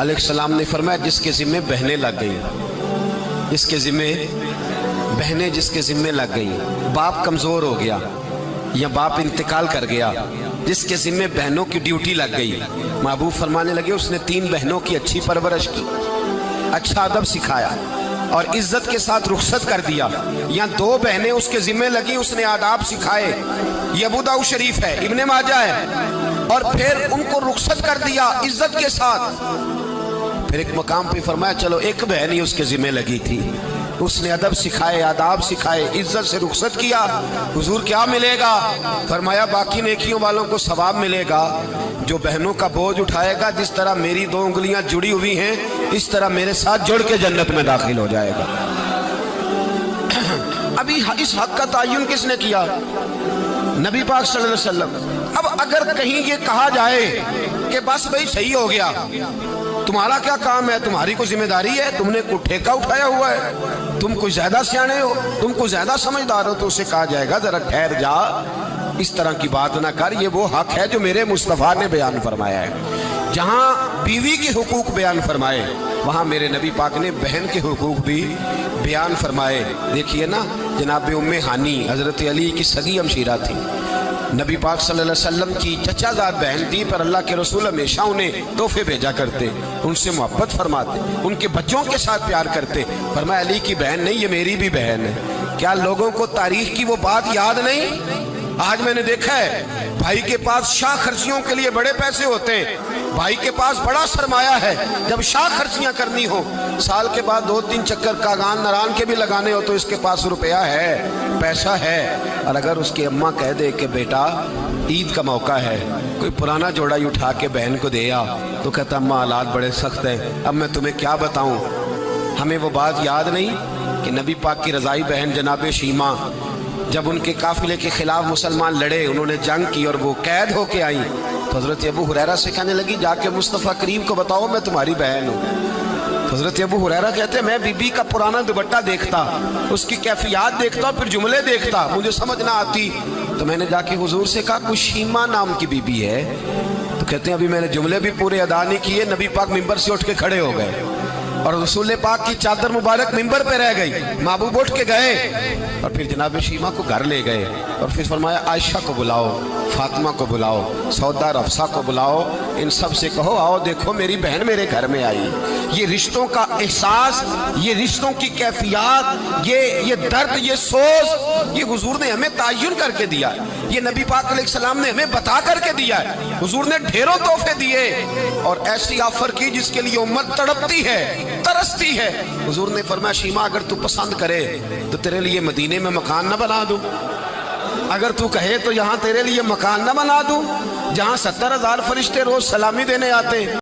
علیہ السلام نے فرمایا جس کے ذمہ بہنیں لگ گئی، جس کے ذمہ بہنیں جس کے ذمہ لگ گئی، باپ کمزور ہو گیا یا باپ انتقال کر گیا، جس کے ذمہ بہنوں کی ڈیوٹی لگ گئی، محبوب فرمانے لگے اس نے 3 بہنوں کی اچھی پرورش کی، اچھا ادب سکھایا اور عزت کے ساتھ رخصت کر دیا، یا 2 بہنیں اس کے ذمہ لگی، اس نے آداب سکھائے، یہ ابو داؤد شریف ہے، ابن ماجہ ہے، اور پھر ان کو رخصت کر دیا عزت کے ساتھ۔ پھر ایک مقام پہ فرمایا چلو 1 بہن ہی اس کے ذمہ لگی تھی، اس نے ادب سکھائے، آداب سکھائے، عزت سے رخصت کیا، حضور کیا ملے گا؟ فرمایا باقی نیکیوں والوں کو ثواب ملے گا، جو بہنوں کا بوجھ اٹھائے گا جس طرح میری 2 انگلیاں جڑی ہوئی ہیں اس طرح میرے ساتھ جڑ کے جنت میں داخل ہو جائے گا۔ ابھی اس حق کا تعین کس نے کیا؟ نبی پاک صلی اللہ علیہ وسلم۔ اب اگر کہیں یہ کہا جائے کہ بس بھئی صحیح ہو گیا، تمہارا کیا کام ہے، تمہاری کوئی ذمہ داری ہے، تم نے کوئی ٹھیکہ اٹھایا ہوا ہے، تم کوئی زیادہ سیانے ہو، تم کوئی زیادہ سمجھدار ہو، تو اسے کہا جائے گا ذرا ٹھہر جا، اس طرح کی بات نہ کر، یہ وہ حق ہے جو میرے مصطفیٰ نے بیان فرمایا ہے۔ جہاں بیوی کے حقوق بیان فرمائے وہاں میرے نبی پاک نے بہن کے حقوق بھی بیان فرمائے۔ دیکھیے نا، جناب ام ہانی حضرت علی کی سگی ہمشیرہ تھی، نبی پاک صلی اللہ علیہ وسلم کی چچا زاد بہن تھی، پر اللہ کے رسول ہمیشہ انہیں تحفے بھیجا کرتے، ان سے محبت فرماتے، ان کے بچوں کے ساتھ پیار کرتے۔ فرمایا علی کی بہن نہیں، یہ میری بھی بہن ہے۔ کیا لوگوں کو تاریخ کی وہ بات یاد نہیں؟ آج میں نے دیکھا ہے بھائی کے پاس شاہ خرچیوں کے لیے بڑے پیسے ہوتے ہیں، بھائی کے پاس بڑا سرمایہ ہے، جب شاہ خرچیاں کرنی ہو، سال کے بعد 2-3 چکر کاغان نران کے بھی لگانے ہو تو اس کے پاس روپیہ ہے، پیسہ ہے، اور اگر اس کی اماں کہہ دے کہ بیٹا عید کا موقع ہے کوئی پرانا جوڑا ہی اٹھا کے بہن کو دے آ، تو کہتا اماں حالات بڑے سخت ہیں، اب میں تمہیں کیا بتاؤں۔ ہمیں وہ بات یاد نہیں کہ نبی پاک کی رضائی بہن جناب شیمہ جب ان کے قافلے کے خلاف مسلمان لڑے، انہوں نے جنگ کی اور وہ قید ہو کے آئیں، تو حضرت ابو ہریرہ سے کہنے لگی جا کے مصطفیٰ کریم کو بتاؤ میں تمہاری بہن ہوں۔ حضرت ابو ہریرہ کہتے ہیں میں بی بی کا پرانا دوپٹہ دیکھتا، اس کی کیفیات دیکھتا، پھر جملے دیکھتا، مجھے سمجھ نہ آتی، تو میں نے جا کے حضور سے کہا کوئی شیمہ نام کی بی بی ہے؟ تو کہتے ہیں ابھی میں نے جملے بھی پورے ادا نہیں کیے، نبی پاک ممبر سے اٹھ کے کھڑے ہو گئے اور رسول پاک کی چادر مبارک ممبر پہ رہ گئی، محبوب اٹھ کے گئے اور پھر جناب شیمہ کو گھر لے گئے اور پھر فرمایا عائشہ کو بلاؤ، فاطمہ کو بلاؤ، سودا رفسہ کو بلاؤ، ان سب سے کہو آؤ دیکھو میری بہن میرے گھر میں آئی۔ یہ رشتوں کا احساس، یہ رشتوں کی کیفیات، یہ درد، یہ سوز، یہ حضور نے ہمیں تعین کر کے دیا، یہ نبی پاک علیہ السلام نے ہمیں بتا کر کے دیا ہے۔ حضور نے ڈھیروں تحفے دیے اور ایسی آفر کی جس کے لیے امت تڑپتی ہے، ترستی ہے۔ حضور نے فرمایا شیمہ اگر تو پسند کرے تو تیرے لیے مدینے میں مکان نہ بنا دوں، اگر تو کہے تو یہاں تیرے لیے مکان نہ بنا دوں جہاں 70,000 فرشتے روز سلامی دینے آتے۔